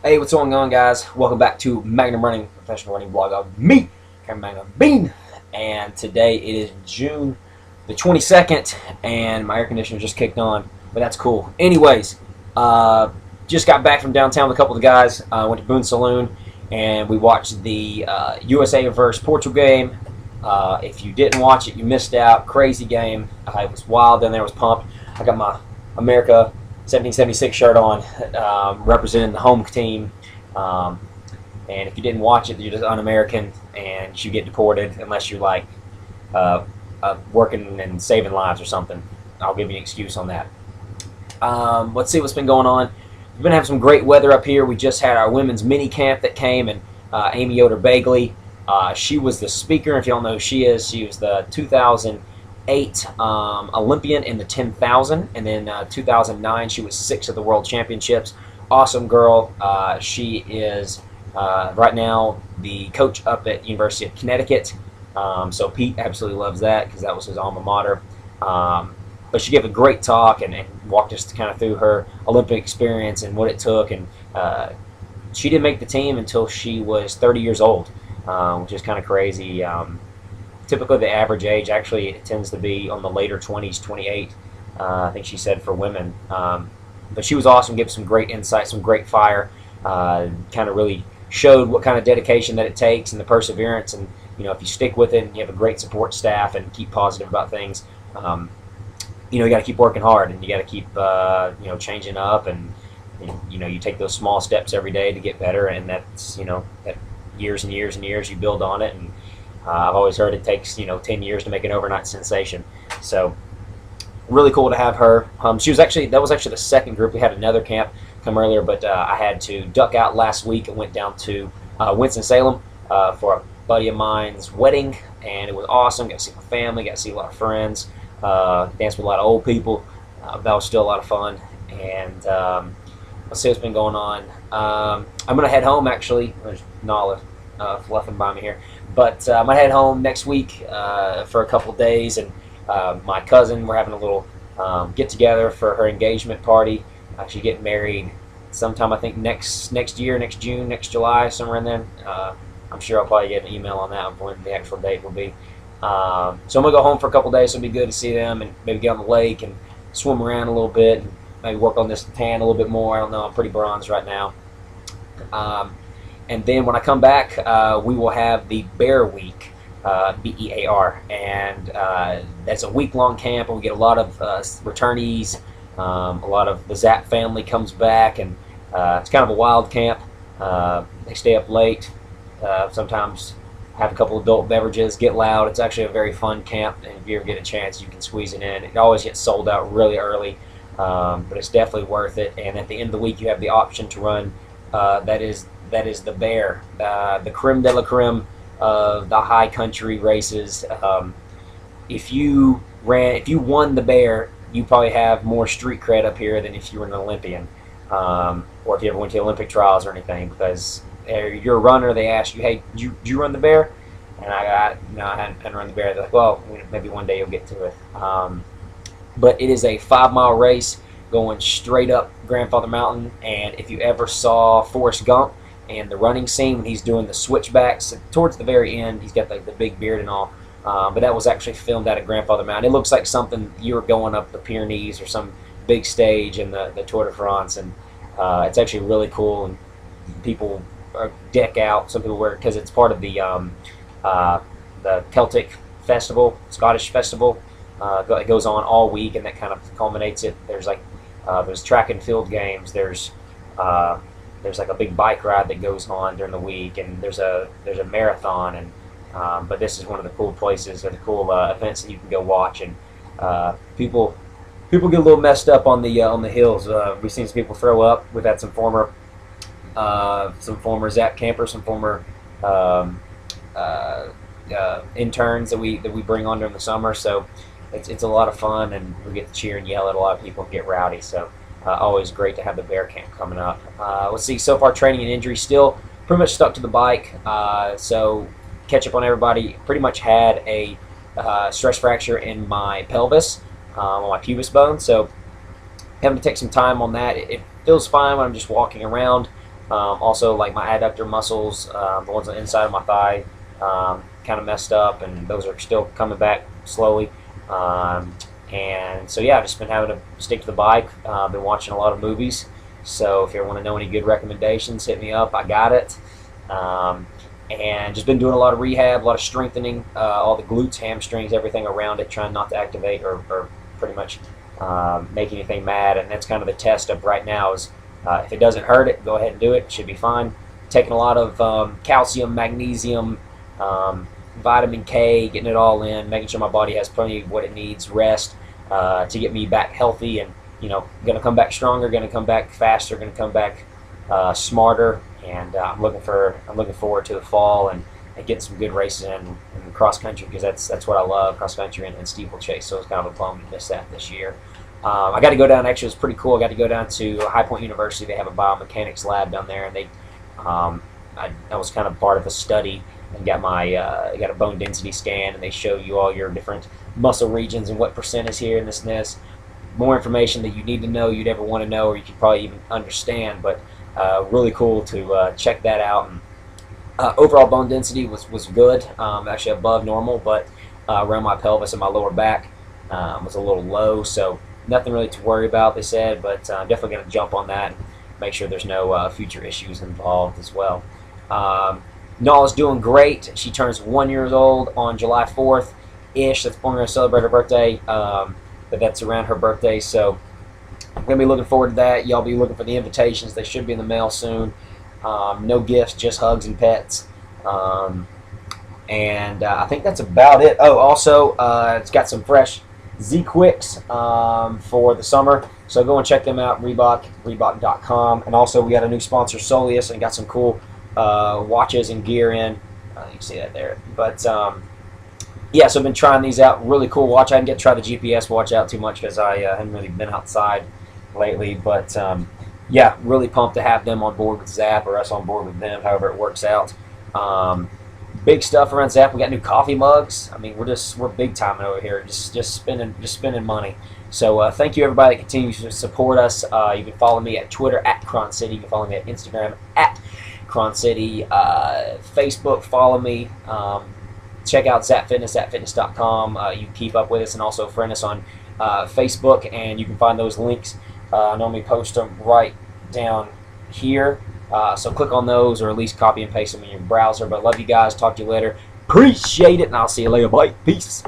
Hey, what's going on, guys? Welcome back to Magnum Running, professional running blog of me, Cameron Magnum Bean. And today it is June the 22nd, and my air conditioner just kicked on, but that's cool. Anyways, just got back from downtown with a couple of the guys. Went to Boone Saloon, and we watched the USA versus Portugal game. If you didn't watch it, you missed out. Crazy game. It was wild. Then there was pumped. I got my America 1776 shirt on, representing the home team. And if you didn't watch it, you're just un-American, and you get deported unless you're like working and saving lives or something. I'll give you an excuse on that. Let's see what's been going on. We've been having some great weather up here. We just had our women's mini camp that came, and Amy Yoder Bagley, she was the speaker. If you don't know who she is, she was the 2008 Olympian in the 10,000, and then 2009 she was 6th of the World Championships. Awesome girl. She is right now the coach up at University of Connecticut. So Pete absolutely loves that because that was his alma mater. But she gave a great talk and walked us kind of through her Olympic experience and what it took. And she didn't make the team until she was 30 years old, which is kind of crazy. Typically the average age actually it tends to be on the later 20s, 28, I think she said, for women. But she was awesome, gave some great insight, some great fire, kind of really showed what kind of dedication that it takes and the perseverance. And if you stick with it and you have a great support staff and keep positive about things, you got to keep working hard, and you got to keep changing up, and you take those small steps every day to get better, and that's that years and years and years you build on it. And I've always heard it takes 10 years to make an overnight sensation. So really cool to have her. That was actually the second group. We had another camp come earlier, but I had to duck out last week and went down to Winston-Salem for a buddy of mine's wedding, and it was awesome. Got to see my family, got to see a lot of friends, danced with a lot of old people. That was still a lot of fun. And let's see what's been going on. I'm gonna head home actually. There's Nala fluffing by me here, but I'm gonna head home next week for a couple days, and my cousin, we're having a little get together for her engagement party. She's getting married sometime, I think next year, next June, next July, somewhere in there. I'm sure I'll probably get an email on that when the actual date will be. So I'm gonna go home for a couple days. So it'll be good to see them and maybe get on the lake and swim around a little bit, and maybe work on this tan a little bit more. I don't know, I'm pretty bronzed right now. And then when I come back, we will have the Bear Week, BEAR, and that's a week-long camp, and we get a lot of returnees. A lot of the Zapp family comes back, and it's kind of a wild camp. They stay up late, sometimes have a couple adult beverages, get loud. It's actually a very fun camp, and if you ever get a chance, you can squeeze it in. It always gets sold out really early, but it's definitely worth it. And at the end of the week, you have the option to run that is the Bear, the creme de la creme of the high country races. If you won the Bear, you probably have more street cred up here than if you were an Olympian, or if you ever went to Olympic trials or anything, because you're a runner. They ask you, hey, did you run the Bear? And I hadn't run the Bear. They're like, well, maybe one day you'll get to it. But it is a 5-mile race going straight up Grandfather Mountain. And if you ever saw Forrest Gump and the running scene when he's doing the switchbacks towards the very end, he's got the big beard and all. But that was actually filmed out at Grandfather Mountain. It looks like something you were going up the Pyrenees or some big stage in the Tour de France, and it's actually really cool. And people deck out. Some people wear it because it's part of the Celtic festival, Scottish festival. It goes on all week, and that kind of culminates it. There's there's track and field games. There's like a big bike ride that goes on during the week, and there's a marathon. And but this is one of the cool places, or the cool events that you can go watch. And people get a little messed up on the hills. We've seen some people throw up. We've had some former Zapp campers, some former interns that we bring on during the summer. So it's a lot of fun, and we get to cheer and yell at a lot of people and get rowdy. So always great to have the Bear Camp coming up. Let's see, so far training and injury still pretty much stuck to the bike. So catch up on everybody. Pretty much had a stress fracture in my pelvis, on my pubis bone. So having to take some time on that. It feels fine when I'm just walking around. Also, like my adductor muscles, the ones on the inside of my thigh, kind of messed up, and those are still coming back slowly. And so yeah, I've just been having to stick to the bike. Been watching a lot of movies. So if you ever want to know any good recommendations, hit me up. I got it. And just been doing a lot of rehab, a lot of strengthening, all the glutes, hamstrings, everything around it, trying not to activate or pretty much make anything mad. And that's kind of the test of right now is if it doesn't hurt it, go ahead and do it. It should be fine. Taking a lot of calcium, magnesium, vitamin K, getting it all in, making sure my body has plenty of what it needs, rest, to get me back healthy and, going to come back stronger, going to come back faster, going to come back smarter. And I'm looking forward to the fall and getting some good races in cross country, because that's what I love, cross country and steeplechase. So it's kind of a bum to miss that this year. I got to go down. Actually, it was pretty cool. I got to go down to High Point University. They have a biomechanics lab down there, and I was kind of part of a study and got a bone density scan, and they show you all your different muscle regions and what percent is here and this and this. More information that you need to know, you'd ever want to know, or you could probably even understand. But really cool to check that out. And overall bone density was good, actually above normal, but around my pelvis and my lower back was a little low, so nothing really to worry about, they said, but I'm definitely going to jump on that and make sure there's no future issues involved as well. Nala's doing great. She turns 1 year old on July 4th-ish. That's when we're going to celebrate her birthday, but that's around her birthday, so I'm going to be looking forward to that. Y'all be looking for the invitations. They should be in the mail soon. No gifts, just hugs and pets. And I think that's about it. Oh, also, it's got some fresh Z-Quicks for the summer. So go and check them out, Reebok, Reebok.com. And also, we got a new sponsor, Soleus, and got some cool watches and gear in. You can see that there. But yeah, so I've been trying these out. Really cool watch. I didn't get to try the GPS watch out too much because I haven't really been outside lately. But yeah, really pumped to have them on board with Zap, or us on board with them, however it works out. Big stuff around Zap. We got new coffee mugs. I mean, we're big time over here, just spending money. So thank you everybody that continues to support us. You can follow me at Twitter at Cron City. You can follow me at Instagram at Cron City. Facebook, follow me. Check out Zap Fitness at fitness.com. You can keep up with us and also friend us on Facebook, and you can find those links. I normally post them right down here. So click on those, or at least copy and paste them in your browser. But love you guys. Talk to you later. Appreciate it, and I'll see you later. Bye. Peace.